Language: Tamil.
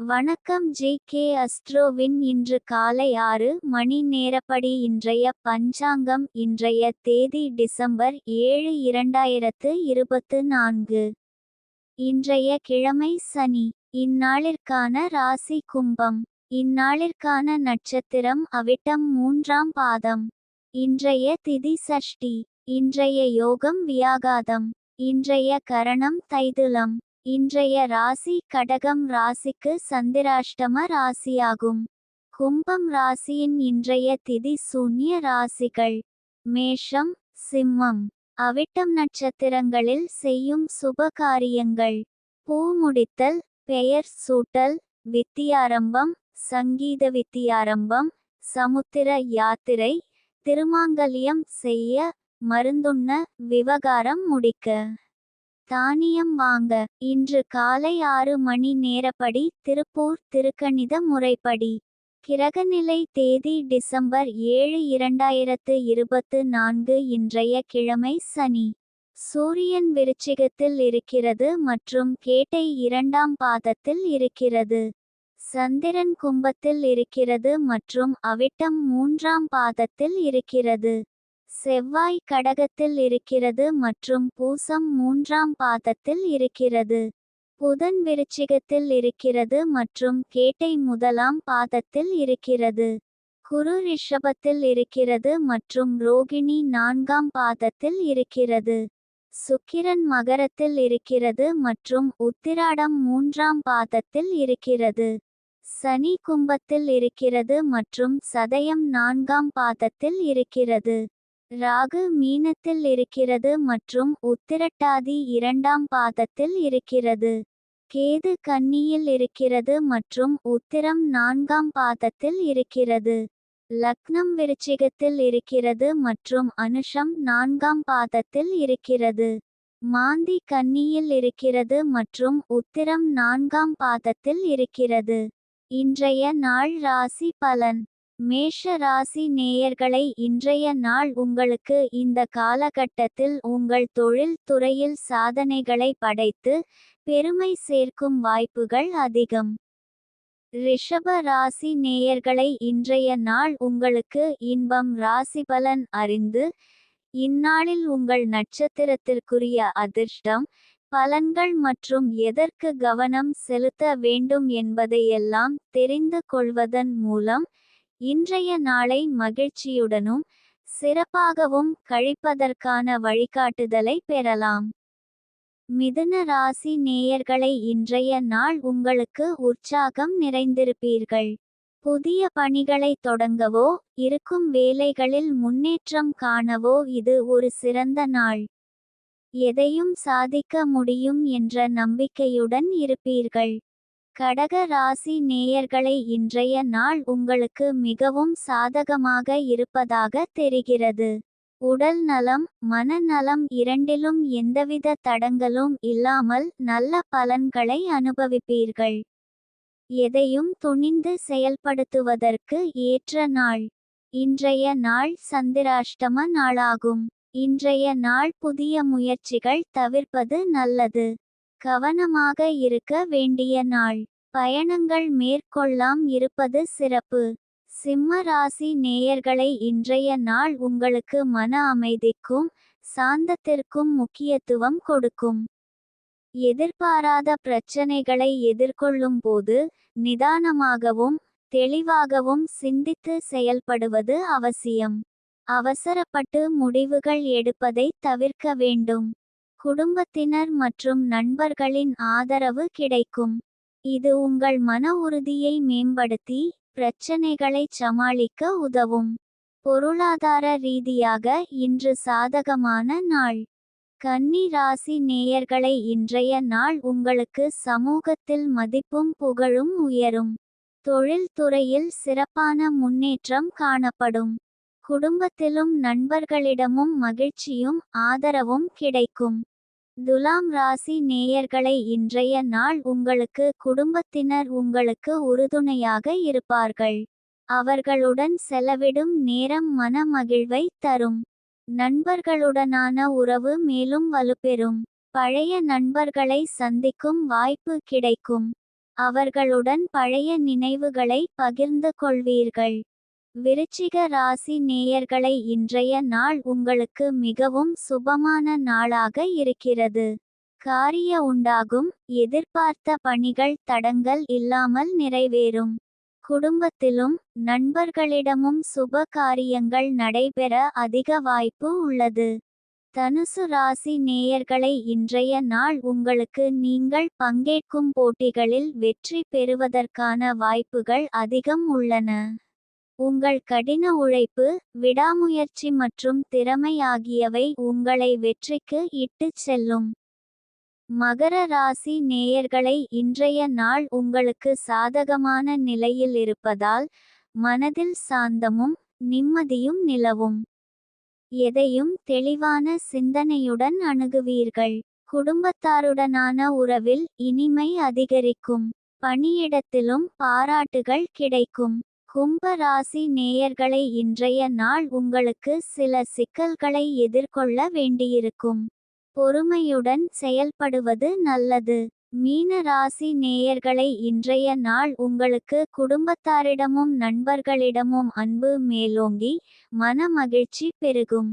வணக்கம் ஜி.கே. அஸ்ட்ரோவின் இன்று காலை 6 மணி நேரப்படி இன்றைய பஞ்சாங்கம். இன்றைய தேதி டிசம்பர் 7 2024. இன்றைய கிழமை சனி. இந்நாளிற்கான ராசி கும்பம். இந்நாளிற்கான நட்சத்திரம் அவிட்டம் 3ஆம் பாதம். இன்றைய திதி சஷ்டி. இன்றைய யோகம் வியாகாதம். இன்றைய கரணம் தைதுலம். இன்றைய ராசி கடகம் ராசிக்கு சந்திராஷ்டம ராசியாகும். கும்பம் ராசியின் இன்றைய திதி சூன்ய ராசிகள்: மேஷம், சிம்மம். அவிட்டம் நட்சத்திரங்களில் செய்யும் சுப காரியங்கள்: பூ முடித்தல், பெயர் சூட்டல், வித்தியாரம்பம், சங்கீத வித்தியாரம்பம், சமுத்திர யாத்திரை, திருமாங்கல்யம் செய்ய, மருந்துண்ண, விவகாரம் முடிக்க, தானியம் வாங்க. இன்று காலை 6 மணி நேரப்படி திருப்பூர் திருக்கணித முறைப்படி. கிரகநிலை தேதி டிசம்பர் 7 2024. இன்றைய கிழமை சனி. சூரியன் விருச்சிகத்தில் இருக்கிறது மற்றும் கேட்டை 2ஆம் பாதத்தில் இருக்கிறது. சந்திரன் கும்பத்தில் இருக்கிறது மற்றும் அவிட்டம் 3ஆம் பாதத்தில் இருக்கிறது. செவ்வாய் கடகத்தில் இருக்கிறது மற்றும் பூசம் 3ஆம் பாதத்தில் இருக்கிறது. புதன் விருச்சிகத்தில் இருக்கிறது மற்றும் கேட்டை 1ஆம் பாதத்தில் இருக்கிறது. குரு ரிஷபத்தில் இருக்கிறது மற்றும் ரோகிணி 4ஆம் பாதத்தில் இருக்கிறது. சுக்கிரன் மகரத்தில் இருக்கிறது மற்றும் உத்திராடம் 3ஆம் பாதத்தில் இருக்கிறது. சனி கும்பத்தில் இருக்கிறது மற்றும் சதயம் 4ஆம் பாதத்தில் இருக்கிறது. ராகு மீனத்தில் இருக்கிறது மற்றும் உத்திரட்டாதி 2ஆம் பாதத்தில் இருக்கிறது. கேது கன்னியில் இருக்கிறது மற்றும் உத்திரம் 4ஆம் பாதத்தில் இருக்கிறது. லக்னம் விருச்சிகத்தில் இருக்கிறது மற்றும் அனுஷம் 4ஆம் பாதத்தில் இருக்கிறது. மாந்தி கன்னியில் இருக்கிறது மற்றும் உத்திரம் 4ஆம் பாதத்தில் இருக்கிறது. இன்றைய நாள் ராசி பலன். மேஷ ராசி நேயர்களை, இன்றைய நாள் உங்களுக்கு இந்த காலகட்டத்தில் உங்கள் தொழில் துறையில் சாதனைகளை படைத்து பெருமை சேர்க்கும் வாய்ப்புகள் அதிகம். ரிஷப ராசி நேயர்களை, இன்றைய நாள் உங்களுக்கு இன்பம். ராசிபலன் அறிந்து இந்நாளில் உங்கள் நட்சத்திரத்திற்குரிய அதிர்ஷ்டம், பலன்கள் மற்றும் எதற்கு கவனம் செலுத்த வேண்டும் என்பதையெல்லாம் தெரிந்து கொள்வதன் மூலம் இன்றைய நாளை மகிழ்ச்சியுடனும் சிறப்பாகவும் கழிப்பதற்கான வழிகாட்டுதலை பெறலாம். மிதுன ராசி நேயர்களை, இன்றைய நாள் உங்களுக்கு உற்சாகம் நிறைந்திருப்பீர்கள். புதிய பணிகளை தொடங்கவோ இருக்கும் வேலைகளில் முன்னேற்றம் காணவோ இது ஒரு சிறந்த நாள். எதையும் சாதிக்க முடியும் என்ற நம்பிக்கையுடன் இருப்பீர்கள். கடக ராசி நேயர்களை, இன்றைய நாள் உங்களுக்கு மிகவும் சாதகமாக இருப்பதாக தெரிகிறது. உடல் நலம், மனநலம் இரண்டிலும் எந்தவித தடங்களும் இல்லாமல் நல்ல பலன்களை அனுபவிப்பீர்கள். எதையும் துணிந்து செயல்படுத்துவதற்கு ஏற்ற நாள். இன்றைய நாள் சந்திராஷ்டம நாளாகும். இன்றைய நாள் புதிய முயற்சிகள் தவிர்ப்பது நல்லது. கவனமாக இருக்க வேண்டிய நாள். பயணங்கள் மேற்கொள்ளாம் இருப்பது சிறப்பு. சிம்ம ராசி நேயர்களை, இன்றைய நாள் உங்களுக்கு மன அமைதிக்கும் சாந்தத்திற்கும் முக்கியத்துவம் கொடுக்கும். எதிர்பாராத பிரச்சனைகளை எதிர்கொள்ளும் போது நிதானமாகவும் தெளிவாகவும் சிந்தித்து செயல்படுவது அவசியம். அவசரப்பட்டு முடிவுகள் எடுப்பதை தவிர்க்க வேண்டும். குடும்பத்தினர் மற்றும் நண்பர்களின் ஆதரவு கிடைக்கும். இது உங்கள் மன உறுதியை மேம்படுத்தி பிரச்சனைகளை சமாளிக்க உதவும். பொருளாதார ரீதியாக இன்று சாதகமான நாள். கன்னி ராசி நேயர்களை, இன்றைய நாள் உங்களுக்கு சமூகத்தில் மதிப்பும் புகழும் உயரும். தொழில் துறையில் சிறப்பான முன்னேற்றம் காணப்படும். குடும்பத்திலும் நண்பர்களிடமும் மகிழ்ச்சியும் ஆதரவும் கிடைக்கும். துலாம் ராசி நேயர்களை, இன்றைய நாள் உங்களுக்கு குடும்பத்தினர் உங்களுக்கு உறுதுணையாக இருப்பார்கள். அவர்களுடன் செலவிடும் நேரம் மன மகிழ்வை தரும். நண்பர்களுடனான உறவு மேலும் வலுப்பெறும். பழைய நண்பர்களை சந்திக்கும் வாய்ப்பு கிடைக்கும். அவர்களுடன் பழைய நினைவுகளை பகிர்ந்து கொள்வீர்கள். விருச்சிக ராசி நேயர்களை இன்றைய நாள் உங்களுக்கு மிகவும் சுபமான நாளாக இருக்கிறது. காரிய உண்டாகும். எதிர்பார்த்த பணிகள் தடங்கல் இல்லாமல் நிறைவேறும். குடும்பத்திலும் நண்பர்களிடமும் சுப காரியங்கள் நடைபெற அதிக வாய்ப்பு உள்ளது. தனுசு ராசி நேயர்களை இன்றைய நாள் உங்களுக்கு நீங்கள் பங்கேற்கும் போட்டிகளில் வெற்றி பெறுவதற்கான வாய்ப்புகள் அதிகம் உள்ளன. உங்கள் கடின உழைப்பு, விடாமுயற்சி மற்றும் திறமை ஆகியவை உங்களை வெற்றிக்கு இட்டுச் செல்லும். மகர ராசி நேயர்களை இன்றைய நாள் உங்களுக்கு சாதகமான நிலையில் இருப்பதால் மனதில் சாந்தமும் நிம்மதியும் நிலவும். எதையும் தெளிவான சிந்தனையுடன் அணுகுவீர்கள். குடும்பத்தாருடனான உறவில் இனிமை அதிகரிக்கும். பணியிடத்திலும் பாராட்டுகள் கிடைக்கும். கும்ப ராசி நேயர்களை இன்றைய நாள் உங்களுக்கு சில சிக்கல்களை எதிர்கொள்ள வேண்டியிருக்கும். பொறுமையுடன் செயல்படுவது நல்லது. மீன ராசி நேயர்களை இன்றைய நாள் உங்களுக்கு குடும்பத்தாரிடமும் நண்பர்களிடமும் அன்பு மேலோங்கி மன மகிழ்ச்சி பெருகும்.